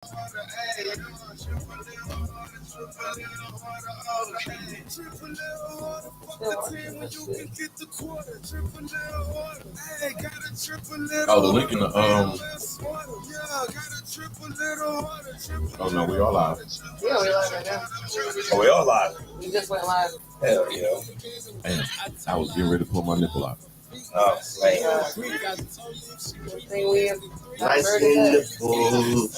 Oh, the link in the Oh no, we all live. Yeah, we live right now. Oh, we all live. We just went live. Hell yeah. Man, I was getting ready to pull my nipple out. Oh, Like, think we have Nice nipple.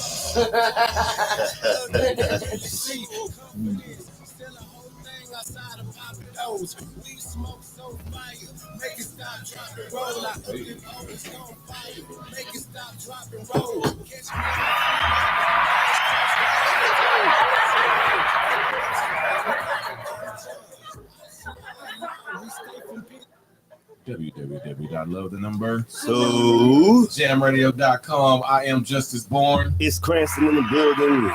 www.lovethenumber. So, jamradio.com. I am Justice Born. it's Cranston in the building. And we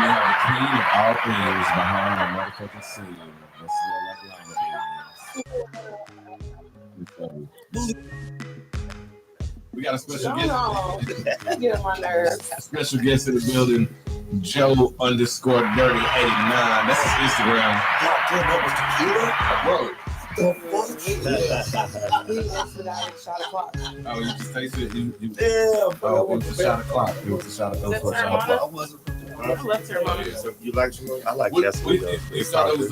have the queen of all things behind the motherfucking scene. Let's smell like lima We got a special guest. Get on my nerves. Special guest in the building, Joe_Dirty89. That's his Instagram. Bro. We expedited shot o'clock. Oh, you just tasted it? Yeah, Oh, it was a shot o'clock. It was a shot o'clock. Let's hear about it. You like? I like that. We thought it was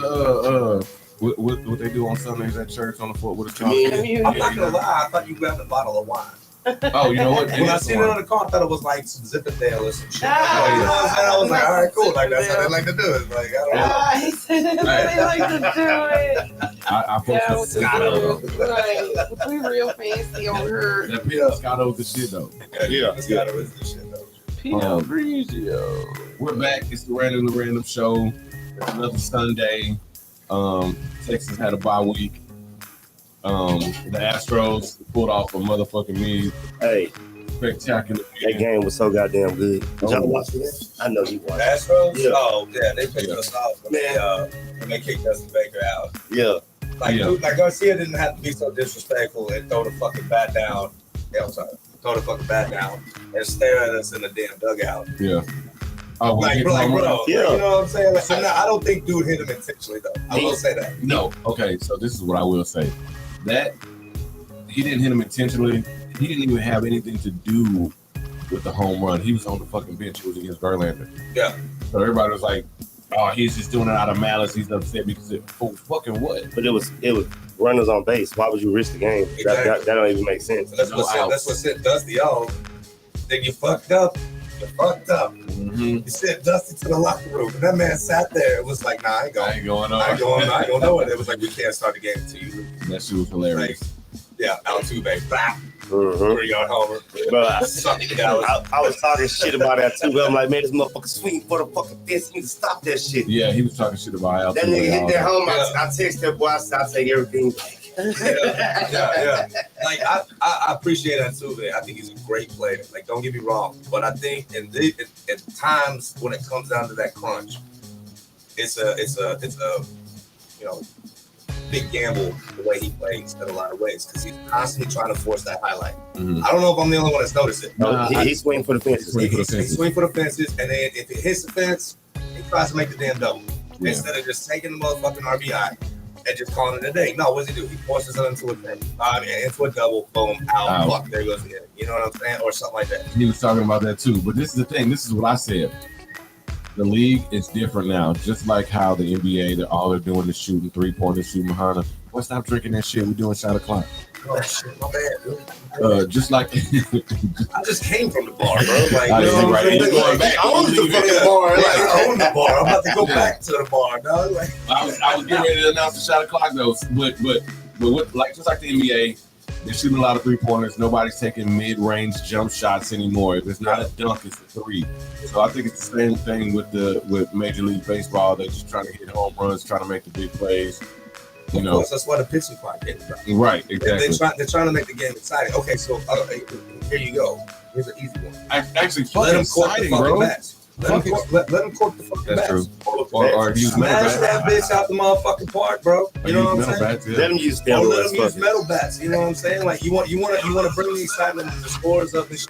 what they do on Sundays at church on the foot with a chalk. Communion. I'm not gonna lie. I thought you grabbed a bottle of wine. Oh, you know what? When I seen it on the car, I thought it was like some Zipperdale or some shit. Ah. You know what I'm saying? I was like, all right, cool. Like that's how they like to do it. Like I don't know. He said that's how they like to do it. I posted Scotto. Right. We real fancy over here. That Peter Scotto was the shit though. Yeah, it's got to the shit though. Pinot Grigio. We're back. It's the Random Show. It's another Sunday. Texas had a bye week. The Astros pulled off a motherfucking lead. Hey, Spectacular. that game was so goddamn good. Did y'all watch it? I know you watched it. Astros? Yeah. Oh yeah, they picked us off when they kicked Dustin Baker out. Yeah. Like, Yeah. dude, like Garcia didn't have to be so disrespectful and throw the fucking bat down. Yeah, I'm sorry. Throw the fucking bat down and stare at us in the damn dugout. Yeah. Oh, Like, bro, Yeah. you know what I'm saying? Like, so now, I don't think dude hit him intentionally though. I will say that. No. Okay, so this is what I will say. That he didn't hit him intentionally. He didn't even have anything to do with the home run. He was on the fucking bench. It was against Verlander. Yeah. So everybody was like, "Oh, he's just doing it out of malice. He's upset because for fucking what?" But it was runners on base. Why would you risk the game? Exactly. That don't even make sense. So that's what sent Dusty off. Then you fucked up. You fucked up. Mm-hmm. You sent Dusty to the locker room. And that man sat there. It was like, nah, I ain't going. I ain't going on. I ain't going nowhere. It was like, we can't start the game until you lose. That shit was hilarious. Yeah, Altuve. Blah. Mm-hmm. 3-yard homer. But Suck it, Dallas. I was talking shit about that too. But I'm like, man, this motherfucker swing for the fucking fence. You need to stop that shit. Yeah, he was talking shit about Altuve. That nigga hit that home. Yeah. I text that boy. I take everything back. Yeah. Like I appreciate Altuve. I think he's a great player. Like, don't get me wrong, but I think at times when it comes down to that crunch, it's a you know, big gamble the way he plays in a lot of ways because he's constantly trying to force that highlight. Mhm. I don't know if I'm the only one that's noticed it. No, he swing for the fences. He swing for the fences, and then if it hits the fence, he tries to make the damn double Yeah. instead of just taking the motherfucking RBI. And just calling it a day. No, what does he do? He forces it into a thing. Into a double, boom, out, fuck, there goes again. You know what I'm saying? Or something like that. He was talking about that too. But this is the thing. This is what I said. The league is different now. Just like how the NBA, all they're doing is shooting 3-pointers, shooting behind them. Well, stop drinking that shit. We're doing shot o'clock. Oh shit, my bad, dude. Just like I just came from the bar, bro. Like, I you know what I'm right. saying? He's going back. I own the fucking bar. Like, I own the bar. I'm about to go back to the bar, dog. Like, I was getting ready to announce the shot o'clock though. But what, like just like the NBA, they're shooting a lot of 3-pointers. Nobody's taking mid-range jump shots anymore. If it's not a dunk, it's a 3. So I think it's the same thing with Major League Baseball. They're just trying to hit home runs, trying to make the big plays. You know, of course, that's why the pitching clock hit, bro. right? Exactly. They're trying to make the game exciting. Okay, so here you go. Here's an easy one. Actually, Let fucking them cork the exciting, fucking bro. bats. Let them cork the fucking That's bats. true. Or use metal Smash that bats. bitch out the motherfucking park, bro. You know what I'm saying? Bats, yeah. Let him use Or them. let them use metal bats. You know what I'm saying? Like you want to bring the excitement and the scores up and shit.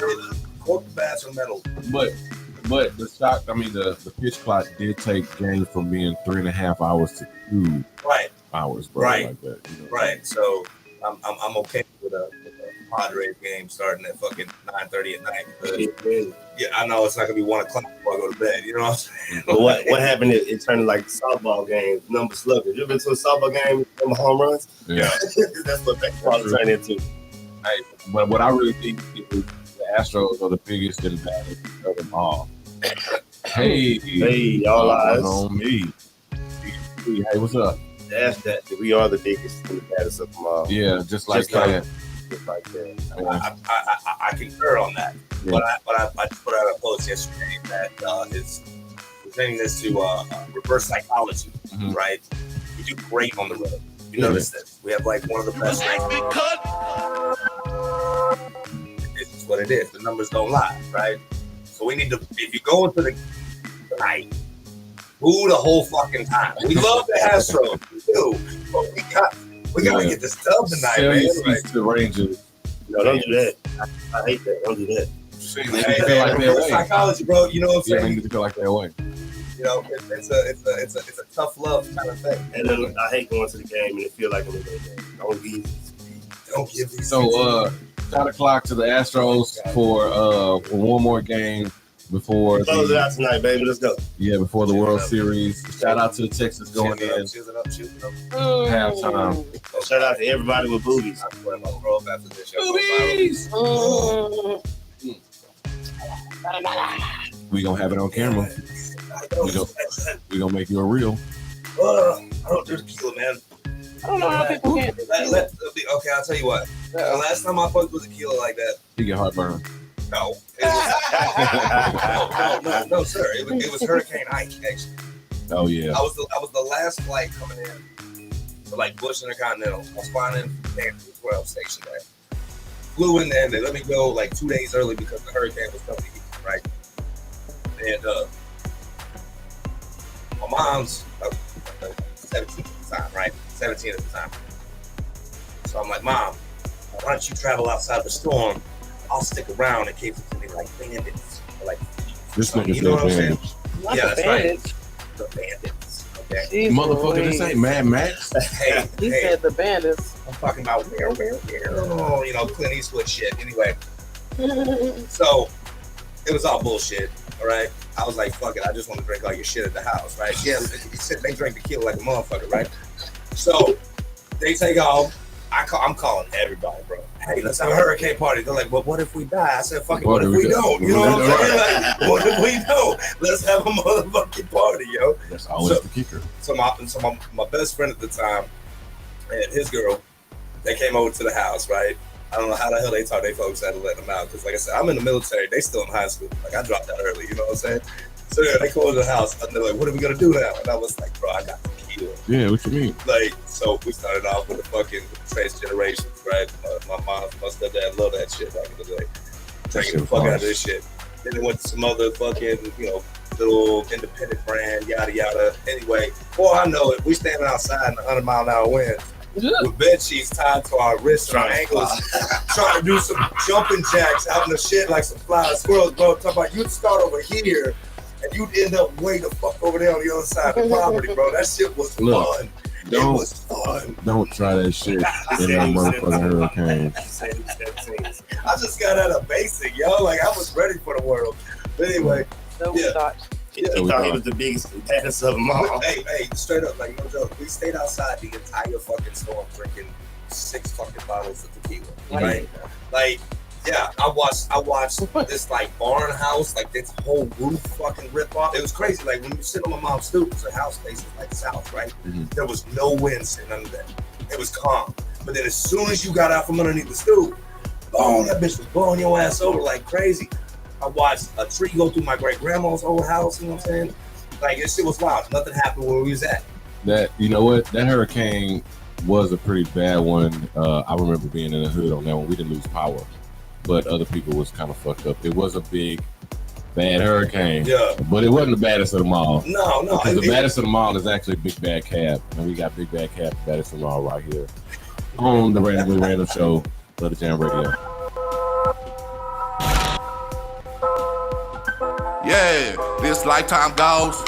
Cork the bats or metal. But But the shot, I mean, the pitch clock did take games from being 3.5 hours to 2 Right. hours, bro. Right. Like that, you know? Right. So I'm okay with a Padres game starting at fucking 9:30 at night. Because, yeah, I know it's not gonna be 1 o'clock before I go to bed. You know what I'm saying? But what happened? It turned like softball games, number sluggers. You ever been to a softball game, number home runs? Yeah. That's what baseball turned into. Hey, but what I really think is the Astros are the biggest and baddest of them all. Hey, y'all eyes on me. Hey, what's up? That's that. We are the biggest and the baddest of them all. Yeah, just like that. Just like that. I concur on that. Yeah. But I just put out a post yesterday that is presenting this to reverse psychology, right? We do great on the road. You notice this? We have like one of the best. This is what it is. The numbers don't lie, right? So we need to. If you go into the night, boo the whole fucking time. We love the Astros, we do, but we gotta get this dub tonight, Sell man. your seats to the Rangers. No, don't do that. I hate that. Don't do that. They feel like they're away. Psychology, bro. You know what I'm Yeah, saying? they need to feel like they're away. You know, it's a tough love kind of thing. And then I hate going to the game and it feel like I'm in the game. Don't give these. So, shot o'clock to the Astros for one more game before Close it out tonight, baby. Let's go. before the World Series. Shout out to the Texans going in Choosing up. halftime. Shout out to everybody with boobies. I'm going to grow up after this show. Boobies! We gonna have it on camera. We gonna make you a reel. I don't do tequila, man. I don't know how people can't. Okay, I'll tell you what. The last time I fucked with tequila like that, You get heartburn. no. No, sir. It was Hurricane Ike, actually. Oh yeah. I was the last flight coming in to like Bush Intercontinental. I was flying in from Kansas, where I was stationed at. Flew in there and they let me go like 2 days early because the hurricane was coming to Houston, right? And my mom's 17 at the time, right? 17 at the time. So I'm like, Mom, why don't you travel outside the storm? I'll stick around in case it's any like bandits or like This nigga you know what I'm saying? Not Yeah, the that's right. bandits. The bandits. Okay. Jeez Motherfucker, Louise. this ain't Mad Max. Hey, He hey, said the bandits. I'm talking about you know, Clint Eastwood shit. Anyway, so it was all bullshit. All right. I was like, fuck it. I just want to drink all your shit at the house, right? Yeah, he said they drink tequila like a motherfucker, right? So they take off. I'm calling everybody, bro. Hey, let's have a hurricane party. They're like, well, what if we die? I said, fuck it, what if we don't? You know what I'm saying? Like, what if we don't? Let's have a motherfucking party, yo. That's always the kicker. So my best friend at the time and his girl, they came over to the house, right? I don't know how the hell they taught their folks how to let them out. Because like I said, I'm in the military. They still in high school. Like I dropped out early, you know what I'm saying? So yeah, they came over to the house and they're like, what are we going to do now? And I was like, bro, I got tequila. Yeah, what you mean? Like, so we started off with the fucking transgenerations, right? My mom, my stepdad loved that shit back in the day. Drinking the fuck out of this shit. Then it went to some other fucking, you know, little independent brand, yada yada. Anyway, before I know it, we standing outside in 100-mile-an-hour winds with bed sheets tied to our wrists and our ankles, trying to do some jumping jacks out in the shit like some flying squirrels, bro. Talking about you'd start over here and you'd end up way the fuck over there on the other side of the property, bro. That shit was fun. It was fun. Don't try that shit in that motherfucking hurricane. I just got out of basic, yo. Like I was ready for the world. But anyway, So we Yeah. thought. He thought he was the biggest and baddest of them all. hey, straight up, like no joke. We stayed outside the entire fucking storm drinking 6 fucking bottles of tequila. Right? Like, yeah, I watched this like barn house, like this whole roof fucking rip off. It was crazy. Like when you sit on my mom's stoop, it's a house facing like south, right? There was no wind sitting under that. It was calm. But then as soon as you got out from underneath the stoop, boom, that bitch was blowing your ass over like crazy. I watched a tree go through my great grandma's old house, you know what I'm saying? Like this shit was wild. Nothing happened where we was at. That, you know what? That hurricane was a pretty bad one. I remember being in the hood on that one. We didn't lose power, but other people was kind of fucked up. It was a big, bad hurricane. Yeah. But it wasn't the baddest of them all. No. Because the baddest of them all is actually Big Bad Cab. And we got Big Bad Cab, the baddest of them all right here on the Randomly Random Show, Love the Jam Radio. Yeah, this lifetime goes.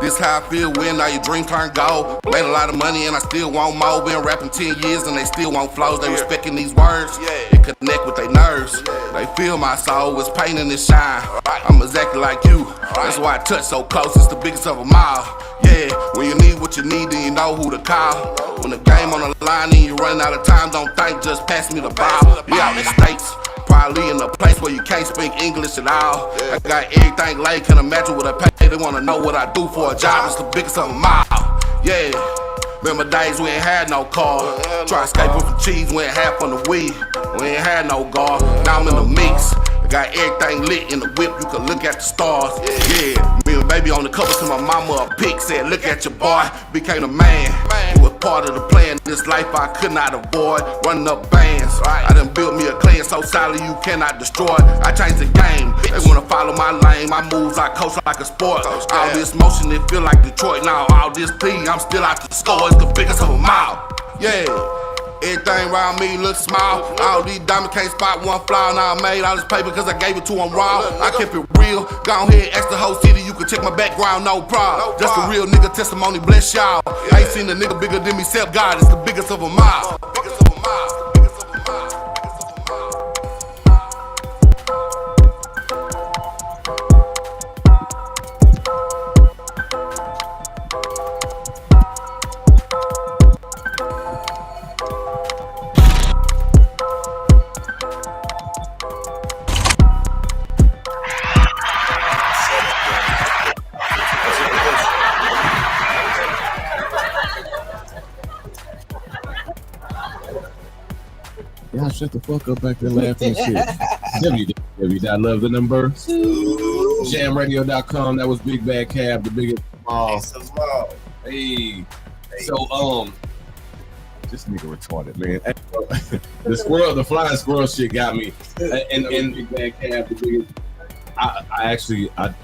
This how I feel when all your dreams turn gold. Made a lot of money and I still want more. Been rapping 10 years and they still want flows. They respecting these words, it connect with their nerves. They feel my soul, it's pain and it's shine. I'm exactly like you, that's why I touch so close. It's the biggest of them all. Yeah, when you need what you need, then you know who to call. When the game on the line and you run out of time, don't think, just pass me the ball. Yeah, I'm in States. Probably in a place where you can't speak English at all. I got everything laid, can imagine what I pay. They wanna know what I do for a job, it's the biggest of them all. Yeah, remember days we ain't had no car. Try escaping from cheese, we ain't had from the weed. We ain't had no guard, now I'm in the mix. I got everything lit in the whip, you can look at the stars. Yeah, me and baby on the cover to my mama a pic, said look at your boy, became a man. It was part of the plan, this life I could not avoid. Running up bands, I done built me a clan so solid you cannot destroy. I changed the game, they wanna follow my lane. My moves I coach like a sport. All this motion it feel like Detroit. Now all this thing I'm still out the score. It's the biggest of them all. Yeah. Everything around me looks small. All these diamonds can't spot one flaw. Now I made all this paper cause I gave it to them raw. I kept it real. Go ahead, ask the whole city. You can check my background, no problem. Just a real nigga testimony, bless y'all. I ain't seen a nigga bigger than me, except God. It's the biggest of them all. Y'all shut the fuck up back there laughing and shit. www.love the number. Jamradio.com. That was Big Bad Cab, the biggest small. Hey. So this nigga retarded, man. The flying squirrel shit got me. And Big Bad Cab, the biggest.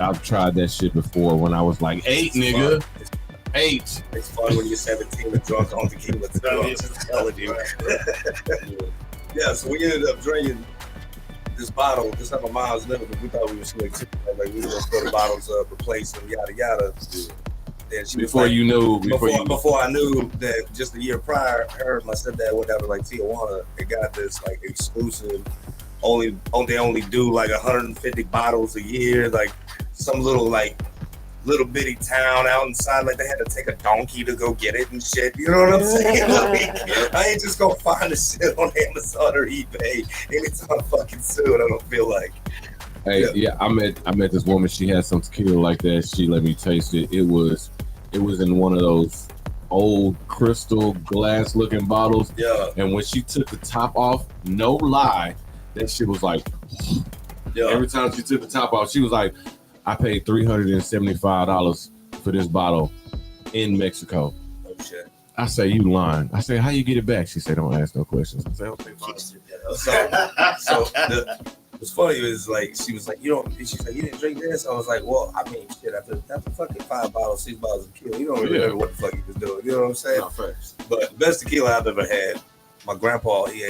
I've tried that shit before when I was like 8, nigga. 8. It's fun when you're 17 and drunk on tequila. I'm just telling you. Yeah, so we ended up drinking this bottle. This time my mom was living, we thought we were slick too. Like we were gonna throw the bottles up, replace them, yada yada. Then she before I knew that just a year prior, her and my stepdad went down to like Tijuana and got this like exclusive. They only do like 150 bottles a year, like some little bitty town out inside, like they had to take a donkey to go get it and shit. You know what I'm saying? Like, I ain't just gonna find the shit on Amazon or eBay anytime I fucking soon. I don't feel like. Hey, yeah, I met this woman. She had some tequila like that. She let me taste it. It was in one of those old crystal glass looking bottles. Yeah. And when she took the top off, no lie, that shit was like. Yeah. Every time she took the top off, she was like, I paid $375 for this bottle in Mexico. Oh shit. I say, you lying. I say, how you get it back? She said, don't ask no questions. I say, okay, fine. So what's funny is like she was like, she's like, you didn't drink this? I was like, well, I mean shit, after fucking 5 bottles, 6 bottles of tequila, you don't really remember what the fuck you was doing. You know what I'm saying? Not first. But the best tequila I've ever had, my grandpa, he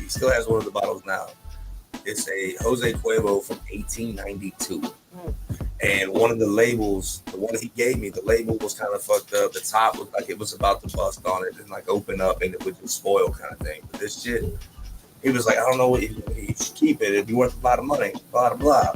still has one of the bottles now. It's a Jose Cuervo from 1892. And one of the labels, the one he gave me, the label was kind of fucked up. The top looked like it was about to bust on it and like open up and it would just spoil kind of thing. But this shit, he was like, I don't know what you should keep it. It'd be worth a lot of money, blah, blah.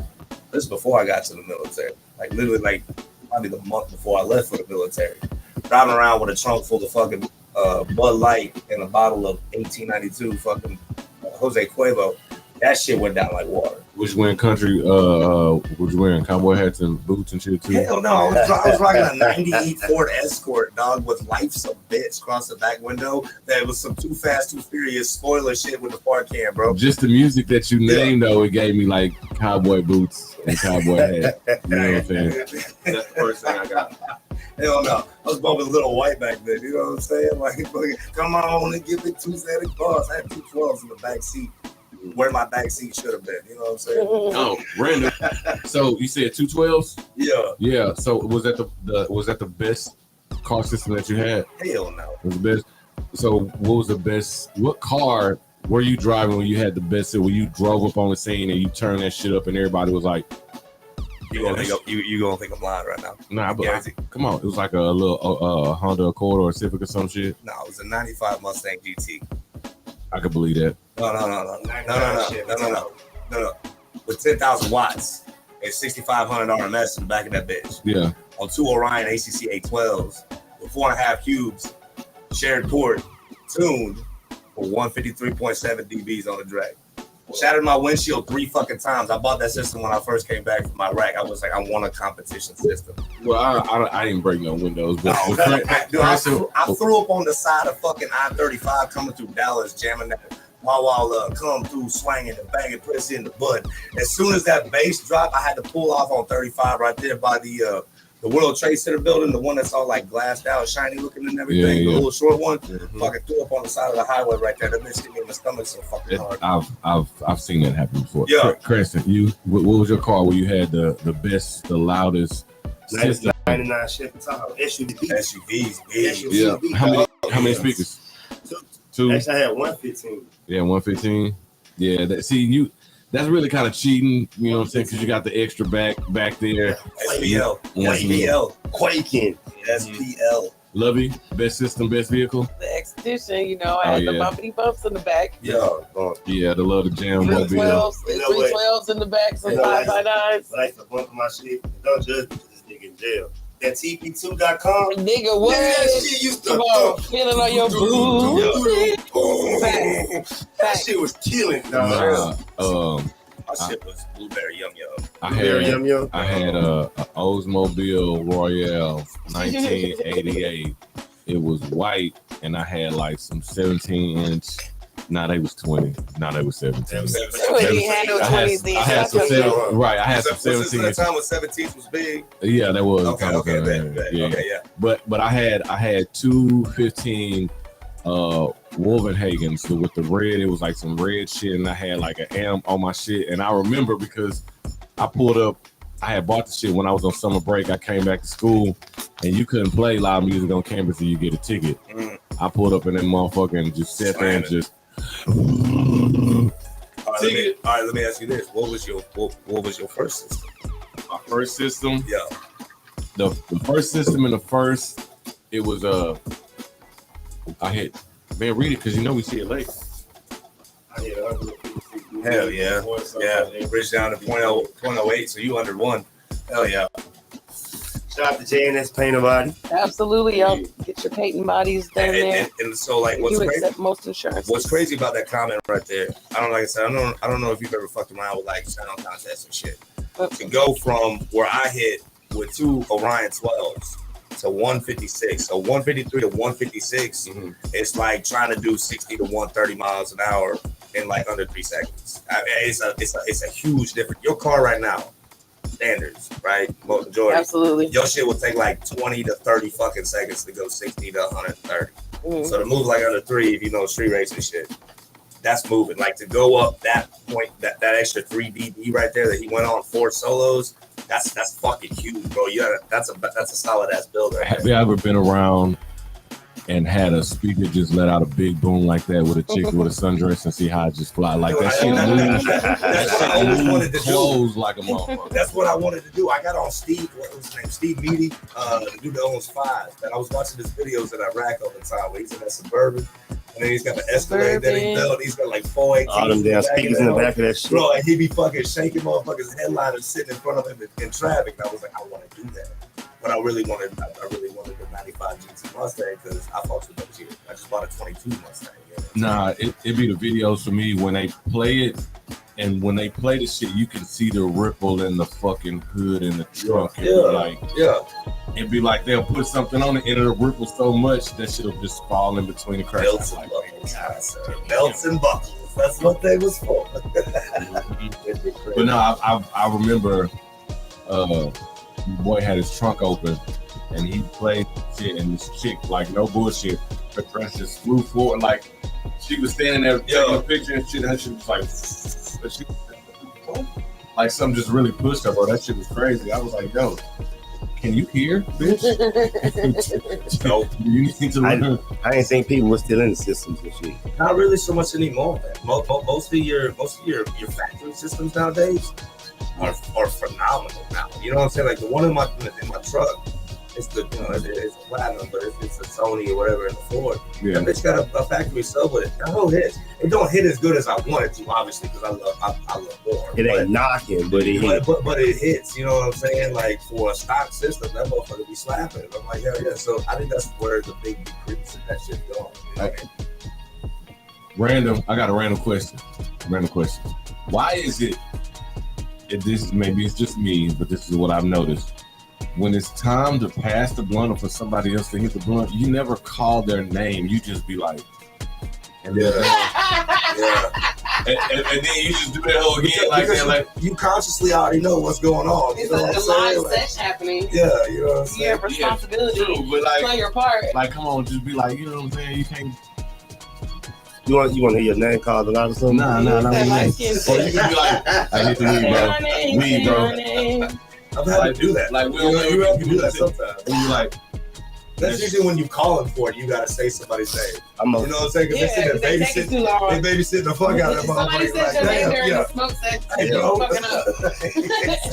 This is before I got to the military. Like literally like probably the month before I left for the military. Driving around with a trunk full of fucking Bud Light and a bottle of 1892 fucking Jose Cuervo. That shit went down like water. Was you wearing cowboy hats and boots and shit too? Hell no, I was rocking a 98 Ford Escort, dog, with Life's a Bitch across the back window. That was some Too Fast, Too Furious spoiler shit with the park cam, bro. Just the music that you named, though, it gave me like cowboy boots and cowboy hat. You know what I'm saying? That's the first thing I got. Hell no, I was bumping Little White back then. You know what I'm saying? Like, come on and give me 2 Santa Claus. I had 2 12s in the back seat. Where my back seat should have been, you know what I'm saying? Oh, random. So you said 2 12s? Yeah. So was that the best car system that you had? Hell no. It was the best. So what was the best? What car were you driving when you had the best? When you drove up on the scene and you turned that shit up and everybody was like, You gonna think I'm lying right now? Nah, but Yeah. come on, it was like a little Honda Accord or a Civic or some shit. No, it was a 95 Mustang GT. I could believe that. No. With 10,000 watts and 6,500 RMS in the back of that bitch. Yeah. On 2 Orion ACC 812s with 4.5 cubes, shared port, tuned for 153.7 dBs on the drag. Shattered my windshield 3 fucking times. I bought that system when I first came back from Iraq. I was like, I want a competition system. Well, I didn't break no windows, but I threw up on the side of fucking I-35 coming through Dallas, jamming that while come through, swinging and banging, press in the button. As soon as that bass dropped, I had to pull off on 35 right there by the World Trade Center building, the one that's all like glassed out, shiny looking and everything, the little short one. Fucking threw up on the side of the highway right there. That bitch hit me in my stomach so fucking hard. I've seen that happen before. Yeah. Crescent, what was your car where you had the best, the loudest system? 99 Chevy Tahoe SUVs, big. Yeah. How many speakers? Two. Actually, I had 115. Yeah, 115. Yeah, that's really kind of cheating, you know what I'm saying? Because you got the extra back there. SPL. Quaking. SPL. Lovey, best system, best vehicle. The Expedition, you know, I had the bumpity bumps in the back. Yeah. Yeah, the love, the jam, mobile. 312s in the back, some 5x9s. But I used to bump my shit. Don't judge me, this nigga in jail. That TP2.com. Nigga, what? That shit used to come on, feeling on your boots. That shit was killing, dog. My shit was Blueberry Yum Yum. I had a Oldsmobile Royale 1988. It was white, and I had like some 17-inch. Nah, they was 20. Nah, they was 17. I had some 17. Right, I had some 17. That time when 17 was big. Yeah, that was. Okay, yeah. But I had two 15 Wolvenhagens with the red. It was like some red shit, and I had like an amp on my shit. And I remember because I pulled up. I had bought the shit when I was on summer break. I came back to school, and you couldn't play loud music on campus until you get a ticket. I pulled up in that motherfucker and just sat there and just. All right, let me ask you this: What was your first system? My first system. Yeah. The first system in the first, it was I hit. Man, read it because you know we see it late. Hell yeah. Yeah. Bridge down to 0.08, so you under 1. Hell yeah. Shout out to JNS Painter Body. Absolutely, y'all get your painting bodies down there. And so, like, what's you crazy? Accept most insurance. What's crazy about that comment right there? I don't know if you've ever fucked around with like sound contests and shit. To go from where I hit with 2 Orion 12s to 156, so 153 to 156, it's like trying to do 60 to 130 miles an hour in like under 3 seconds. I mean, it's a huge difference. Your car right now, standards, right? Majority. Absolutely. Your shit will take like 20 to 30 fucking seconds to go 60 to 130. So to move like under 3, if you know street race and shit, that's moving. Like to go up that point, that extra 3 dB right there that he went on 4 solos, that's fucking huge, bro. That's a solid ass build right Have you ever been around and had a speaker just let out a big boom like that with a chick with a sundress and see how it just fly like that? Shit moves. That's what I always wanted to close like a motherfucker. That's what I wanted to do. I got on Steve, what was his name? Steve Meady, the dude that owns 5. And I was watching his videos in Iraq all the time where he's in that Suburban. And then he's got the Escalade that he built. He's got like 418. All them damn speakers in the back of that shit. Bro, and he be fucking shaking motherfuckers' headliners sitting in front of him in traffic. And I was like, I want to do that. But I really wanted the 95 GT Mustang because I fucked with those years. I just bought a 22 Mustang. Nah, it be the videos for me when they play it, and when they play the shit, you can see the ripple in the fucking hood and the trunk. It'd be like they'll put something on it and it'll ripple so much that shit'll just fall in between the cracks. Belts and buckles. Belts and buckles. That's what they was for. But no, I remember boy had his trunk open and he played shit, and this chick, like no bullshit, her dress just flew forward, like she was standing there taking a picture and shit, and she was like something just really pushed her, bro. That shit was crazy. I was like, yo, can you hear, bitch? No, you need to learn. I didn't think people were still in the systems and shit. Not really so much anymore, man. Most of your factory systems nowadays, are phenomenal now. You know what I'm saying? Like the one in my truck, it's the it's a platinum, but it's a Sony or whatever in the Ford. Yeah. That bitch got a factory sub with it. That whole hits. It don't hit as good as I want it to, obviously, because I love more. It ain't knocking, but it hit. But it hits. You know what I'm saying? Like for a stock system, that motherfucker be slapping. I'm like, yeah. So I think that's where the big decrease in that shit going. You know what I mean? Random. I got a random question. Why is it? Maybe it's just me, but this is what I've noticed. When it's time to pass the blunt or for somebody else to hit the blunt, you never call their name. You just be like, and then you just do that whole again like that. Like you consciously already know what's going on. It's You know like a what I'm saying? live sesh happening. Yeah, you know what I'm saying? You have responsibility. Yeah, true, but like, play your part. Like, come on, just be like, you know what I'm saying? You can't. You want to hear your name called a lot or something? Nah. Light Or skin you can be like, I hit the weed, bro. Weed, bro. I've had to do that. Like, you have to do that sometimes. And you like, that's usually when you calling for it. You gotta say somebody's name. You know what I'm saying? Because Yeah, they they take it too long. They babysitting the fuck out of that Somebody motherfucker. said your name during Damn, the smoke section. Hey, You're bro. fucking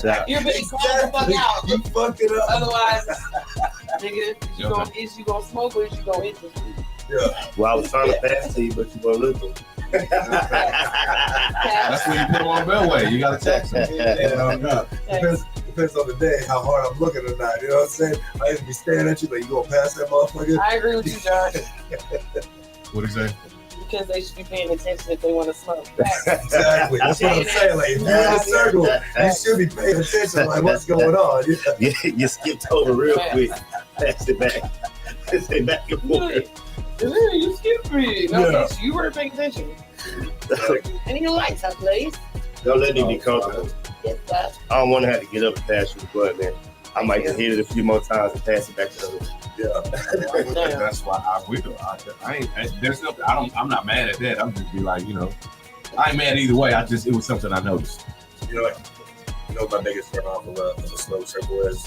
up. You're being called the fuck out. You fucking up. Otherwise, nigga, is you gonna smoke or is you gonna hit the weed? Yeah. Well, I was trying to pass to you, but you weren't looking. that's when you put them on Bellway. You gotta text them. Depends on the day, how hard I'm looking or not. You know what I'm saying? I used to be staring at you like, you gonna pass that motherfucker? I agree with you, Josh. What do you say? Because they should be paying attention if they want to smoke. Exactly. That's what I'm saying. Like, if you're in a circle, you should be paying attention. Like, what's going on? Yeah, you skipped over real quick. Pass it back. Say back and forth. You skipped me. No, Yeah. bitch, you weren't paying attention. And you like that place. Don't let me be comfortable. Yes, sir. I don't want to have to get up and pass you the blunt, man. I might just hit it a few more times and pass it back to the Yeah. That's why I will. There's nothing. I'm not mad at that. I'm just be like, you know, I ain't mad either way. It was something I noticed. You know my biggest turn off of a slow circle is,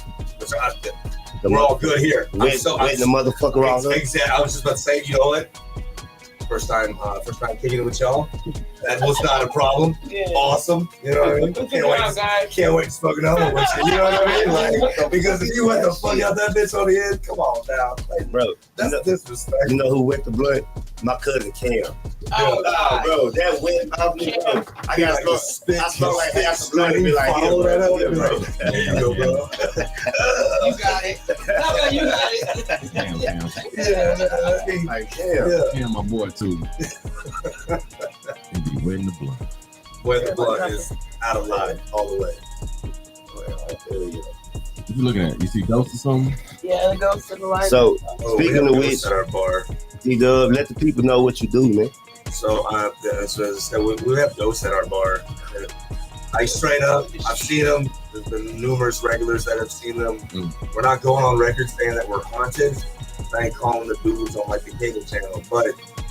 we're all good here. Wetting the motherfucker all up. Exactly. I was just about to say, you know what? First time kicking it with y'all. That was not a problem. Yeah. Awesome. You know what I mean? Can't wait to smoke another one with you. You know what I mean? Like, because if you went the fuck out that bitch on the end, come on now. Like, Bro, that's disrespectful. you know who wet the blunt? My cousin Cam. Oh, God. Bro, that wet off me, bro. I got to spit. I smell like half the blunt and be like, follow that up, yeah, bro. there you go, bro. You got it. No, you got it. Damn. Yeah. Like, damn. Yeah. Him, my boy too. He be wetting the blunt. Where the blood is out of line all the way. What you looking at? You see ghosts or something? Yeah, it goes to the light. So, Oh, speaking of which, at our bar. D-Dub, let the people know what you do, man. So, as I said, we have ghosts at our bar. I straight up, I've seen them. There's been numerous regulars that have seen them. We're not going on record saying that we're haunted. I ain't calling the dudes on like the cable channel, but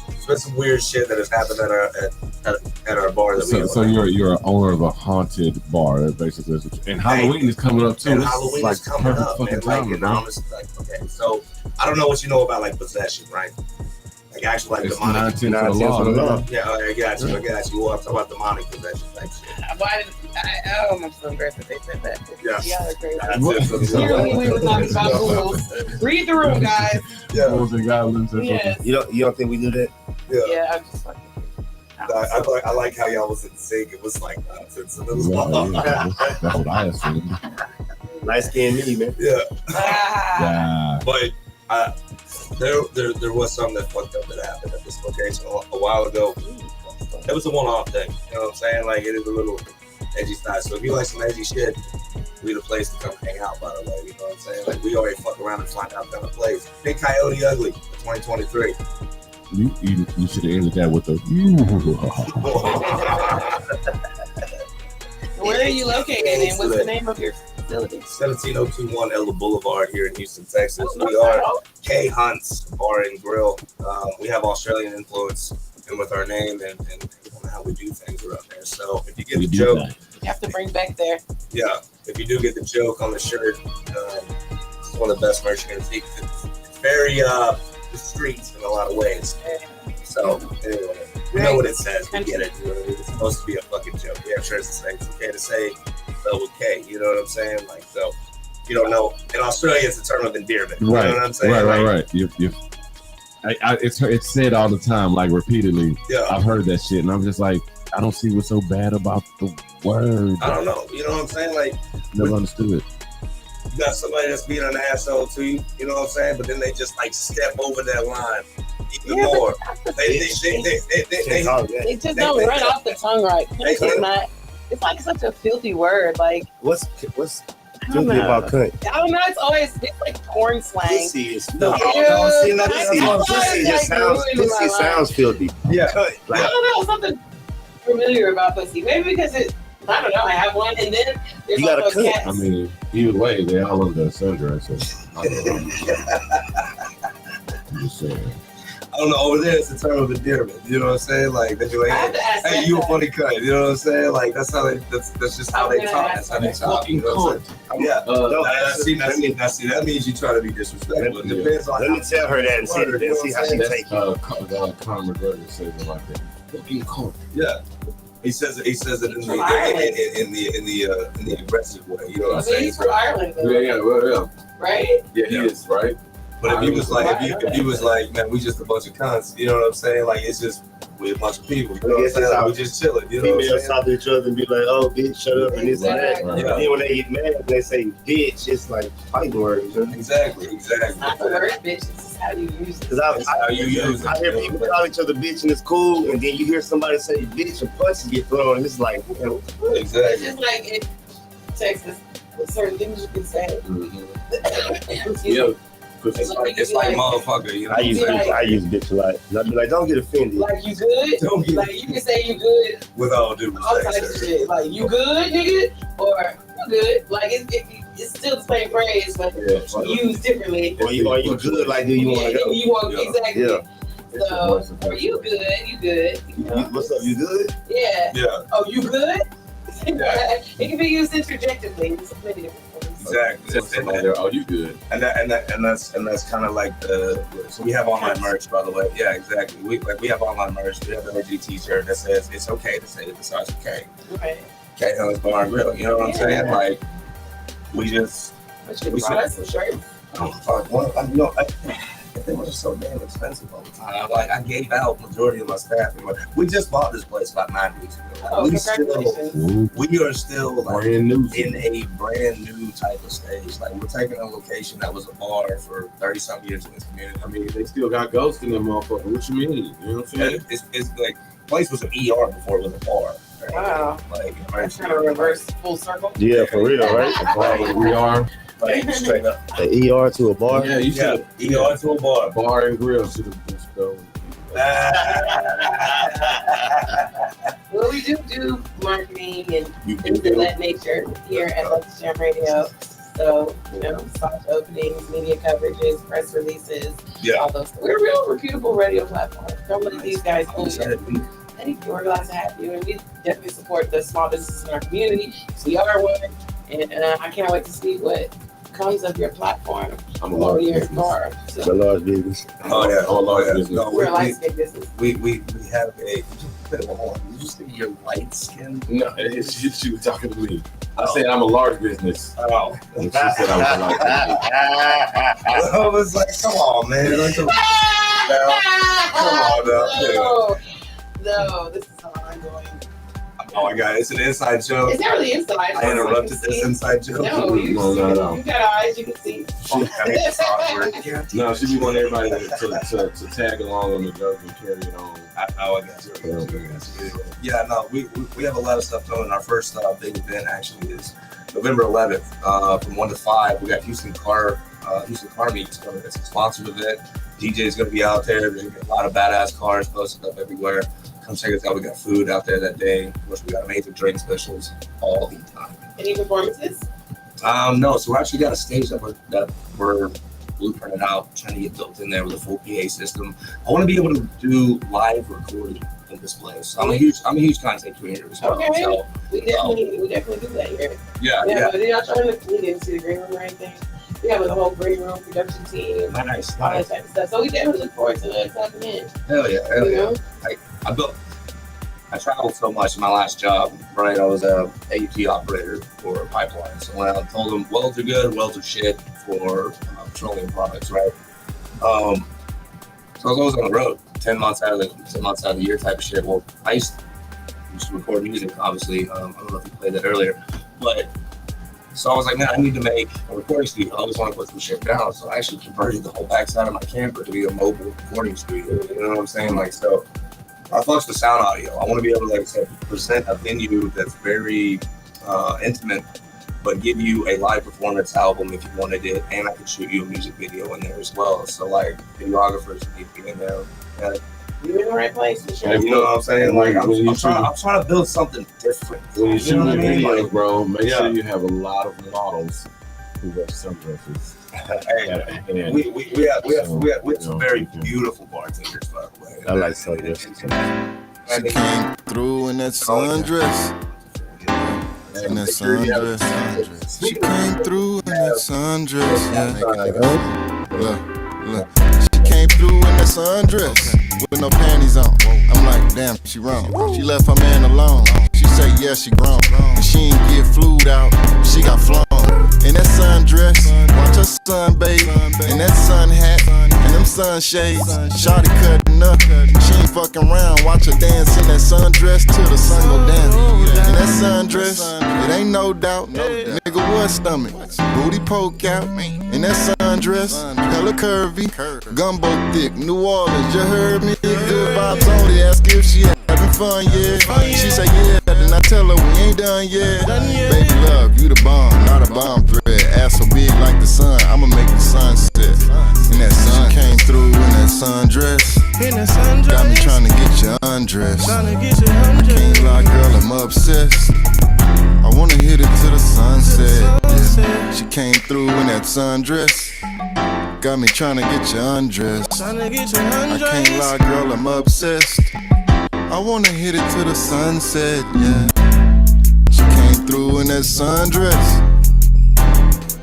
there's been some weird shit that has happened at our bar. So you're an owner of a haunted bar. That basically is. And Halloween is coming up too. And This Halloween like is coming up, man. fucking Like, timing, and bro. I'm just like, okay, so I don't know what you know about like possession, right? Like actual like It's demonic. 9 10 for the law. Yeah, I got you. Well, I'm talking about demonic possession type shit. I'm so embarrassed that they said that. Yeah. Y'all are crazy. That's it. Clearly, we were talking about ghouls. Read the room, guys. Yeah, Rules and guidelines. Yes. You don't think we do that? yeah. Yeah, I'm just fucking. I like how y'all was in sync. It was like nonsense. It was That's what I assumed. Light skinned me, man. yeah. Ah. Yeah. But there was something that fucked up that happened at this location a while ago. It was a one-off thing. You know what I'm saying? Like, it is a little edgy style. So if you like some edgy shit, we the place to come hang out, by the way. You know what I'm saying? Like, we already fuck around and find out kind of place. Big Coyote Ugly for 2023. You should have ended that with a. Where are you located and what's the name of your facility? 17021 Ella Boulevard here in Houston, Texas. We are K Hunt's Bar and Grill. We have Australian influence and with our name and how we do things around there. So if you get the joke, You have to bring back there. yeah, if you do get the joke on the shirt, it's one of the best merch you're gonna see. It's very the streets in a lot of ways. So anyway, we know what it says. We get it. You know, it's supposed to be a fucking joke. We have shirts that say it's okay to say with K. You know what I'm saying? Like, so you don't know. In Australia, it's a term of endearment. You Right. know what I'm saying? Right. It's said all the time, like repeatedly. Yeah. I've heard that shit, and I'm just like, I don't see what's so bad about the word. I don't know. You know what I'm saying? Like, Never understood it. you got somebody that's being an asshole to you. You know what I'm saying? But then they just like step over that line even more. They It just don't run off the tongue right. It's not. It's like such a filthy word. Like What's I don't filthy know. about cunt? I don't know. It's like porn slang. Pussy is No, filthy. see, that's I what know, Pussy it's just like sounds. ruining my Pussy life. sounds filthy. Yeah. Cunt, I like, don't know, something familiar about pussy. Maybe because I don't know, I have one, and then there's You got also a cunt. cats. I mean, either way, they all under sundress. So I don't know. I'm just saying. I don't know. Over there, it's a term of endearment. You know what I'm saying? Like they be like, I have to ask "Hey, that you a guy. funny cunt." You know what I'm saying? Like that's how they. That's just how they talk. That's how they talk. You know what I'm saying? Yeah. See, that means you try to be disrespectful. It depends on. let me tell her that and see, and see how she That's take it. Conor McGregor says it like that. Fucking cunt. Yeah. He says it in the aggressive way. You know what I'm So saying? he's from Ireland, though, Yeah. right? Yeah, he is, right? But if he was like, if he was like, man, we just a bunch of cunts. You know what I'm saying? Like it's just we a bunch of people. You know what I'm saying? Like, we just chilling. You know what I'm Females saying? talk to each other and be like, "Oh, bitch, shut up," and this and that. Exactly. And then when they get mad, they say "bitch." It's like fighting words. Exactly. It's not the word, bitch. It's just how you use it. Because That's how you use it. I hear people call each other bitch and it's cool, and then you hear somebody say bitch and punches get thrown, and it's like, man, what the fuck? It's Exactly. just like in Texas, with certain things you can say. Yeah. It's like motherfucker. You know I use what I'm saying? I use bitch a lot. And I be like, don't get offended. Like you good? Don't get- Like you can say you good, With all due all respect. types of sir. shit. Like you good, nigga, or you good. Like it's still the same phrase, but used differently. Or you good? Like, do you want to go? You want Yeah. exactly. Yeah. So, are you good? You good? You know? What's up? You good? Yeah. Yeah. Oh, you good? Yeah. It can be used interjectively. There's so many different forms. Exactly. Oh, you good? And that's kind of like the. So we have online merch, by the way. Yeah, exactly. We have online merch. We have an OG T-shirt that says it's okay to say it besides K. Right. K Hunt's Bar and Grill. You know what I'm saying? Like we just. But you We brought us some shirts. They were just so damn expensive all the time. I gave out majority of my staff. We just bought this place about 9 weeks ago. Oh, congratulations. We are still like Brand new. in a brand new type of stage. Like we're taking a location that was a bar for 30-something years in this community. I mean, they still got ghosts in them motherfuckers. What you mean? You know what I'm saying? It's like place was an ER before it was a bar. Wow. Like That's kind of reverse full circle. Yeah, for real, right? Like, we are. like straight up. The ER to a bar. Yeah, you Yeah, should. ER to a bar. Bar and grill should have been spelled. Well, we do marketing and things of that nature here at Lucky Jam Radio. So, soft openings, media coverages, press releases, all those. We're a real reputable radio platform. Don't let these guys fool you. Thank you. We're glad to have you. And we definitely support the small businesses in our community. So we are one. And I can't wait to see what comes of your platform I'm a large your business. bar. The So large business. Oh yeah, I'm a large business. No, we're a light skin business. we have a. Did you say you're light skinned? No, she was talking to me. I said I'm a large business. Oh, And she said I was a large business. I was like, come on, man. Like, come on, now. No, this is how I'm going. Oh my God, it's an inside joke. It's not really inside. I interrupted this inside joke. No, you got eyes, you can see. It's awkward. No, she be wanting everybody to tag along on the joke and carry it on. I got you. Yeah, no, we have a lot of stuff coming. Our first big event actually is November 11th from 1 to 5. We got Houston Car Meets coming. It's a sponsored event. DJ's gonna be out there. There's gonna be a lot of badass cars posted up everywhere. Come check us out. We got food out there that day. Of course, we got amazing drink specials all the time. Any performances? No, so we actually got a stage that we're blueprinted out, trying to get built in there with a full PA system. I want to be able to do live recording in this place. I'm a huge content creator as well. Okay. So We definitely do that here. yeah. But y'all trying to lead into the green room or anything? We have a whole green room production team, Nice. all that type of stuff. So we definitely look forward to tapping in. Hell yeah. You know? I I traveled so much in my last job, right? I was a AUT operator for a pipeline. So when I told them welds are good, welds are shit for petroleum products, right? So I was always on the road, 10 months out of the year type of shit. Well, I used to record music, obviously. I don't know if you played that earlier, but so I was like, man, I need to make a recording studio. I always want to put some shit down. So I actually converted the whole backside of my camper to be a mobile recording studio. You know what I'm saying? Like, so I fucks with sound audio. I want to be able to, like I said, present a venue that's very intimate, but give you a live performance album if you wanted it, and I could shoot you a music video in there as well. So like videographers need to be in there. You're in the right place for sure. You know what I'm saying? Like I'm trying to build something different. When you shoot the videos, Like, bro, make sure you have a lot of models who wear sundresses. Hey, we have some very beautiful bartenders, by the way. I like sundresses. She came through in that sundress. In that sundress. She came through in that sundress. Look. She came through in that sundress with no panties on. I'm like, damn, she wrong. She left her man alone. She say, yeah, she grown. And she ain't get flued out. She got flown. In that sundress, watch her sun bathe. In that sun hat, and them sunshades. Shawty cutting up. She ain't fucking around. Watch her dance in that sundress till the sun go down. In that sundress, it ain't no doubt. Nigga, what stomach? Booty poke out. In that sundress, hella curvy. Gumbo thick, New Orleans, you heard me? Good vibes only. Ask if she having fun, yeah. She say, yeah. Then I tell her we ain't done yet. Baby love, you the bomb, not a bomb thread. Ass so big like the sun, I'ma make the sun set. In that sun, she came through in that sundress. Got me trying to get you undressed. I can't lie, girl, I'm obsessed. I wanna hit it to the sunset. Yeah. She came through in that sundress. Got me trying to get you undressed. I can't lie, girl, I'm obsessed. I wanna hit it to the sunset, yeah. She came through in that sundress.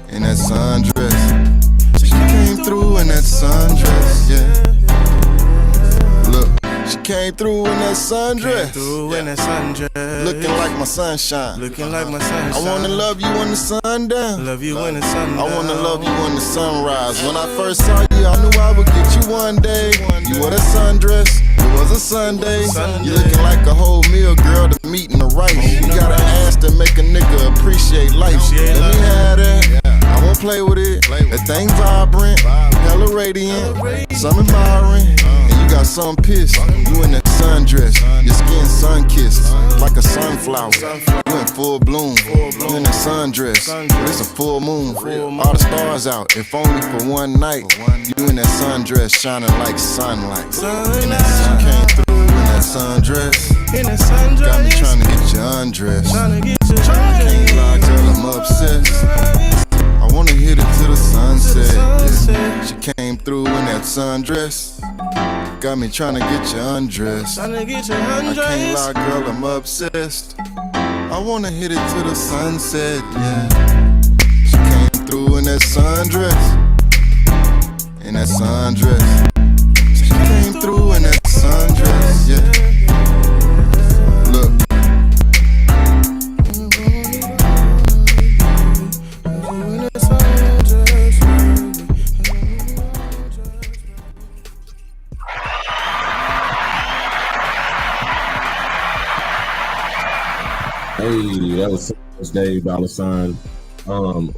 In that sundress. She came through in that sundress, yeah. Look, she came through in that sundress. Looking like my sunshine. I wanna love you when the sun down. I wanna love you when the sunrise. When I first saw you, I knew I would get you one day. You wore that sundress. It was a Sunday. You looking like a whole meal, girl, the meat and the rice. You got an ass to make a nigga appreciate life. Let me have that. I won't play with it. That thing vibrant, hella radiant, some admiring. And you got some pissed. You in that sundress, your skin sun-kissed like a sunflower. You in full bloom. You in that sundress. It's a full moon. All the stars out, if only for one night. You in that sundress, shining like sunlight. She came through in that sundress. Got me trying to get you undressed. Can't lie, girl, I'm obsessed. I wanna hit it to the sunset. Yeah. She came through in that sundress. Got me trying to get you undressed. I can't lie, girl, I'm obsessed. I wanna hit it to the sunset. Yeah. She came through in that sundress. In that sundress. She came through in that sundress, yeah. Look. Hey, that was Dave $.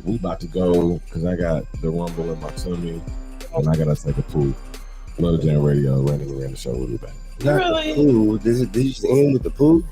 We about to go because I got the rumble in my tummy and I gotta take a poop. Love Jam Radio, running around the show. We'll be back. Really? Ooh, did you just end with the poo?